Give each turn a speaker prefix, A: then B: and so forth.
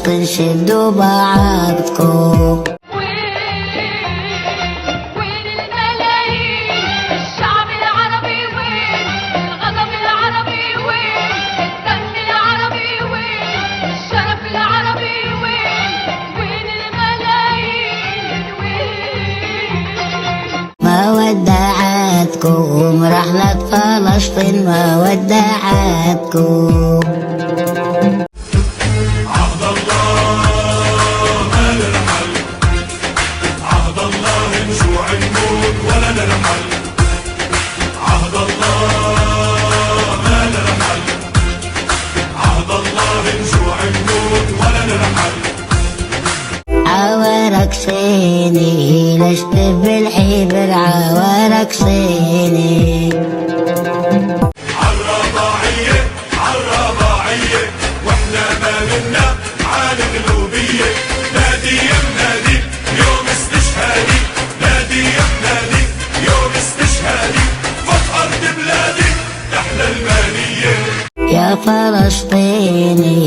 A: فلسطين شدوا بعضكم. ما ودعتكم رحلة فلسطين، ما ودعتكم.
B: عهد الله ما نرحل، عهد الله نجوع نموت ولا نرحل. عهد الله ما نرحل، عهد الله نجوع نموت ولا نرحل.
A: عوارك صيني لست بالحبر، عوارك صيني.
B: عالرباعية عالرباعية واحنا ما منا عالقلوبية. نادي يا منادي يوم استشهادي، نادي يا منادي يوم استشهادي. فوق أرض بلادي تحلى المانية.
A: يا فلسطيني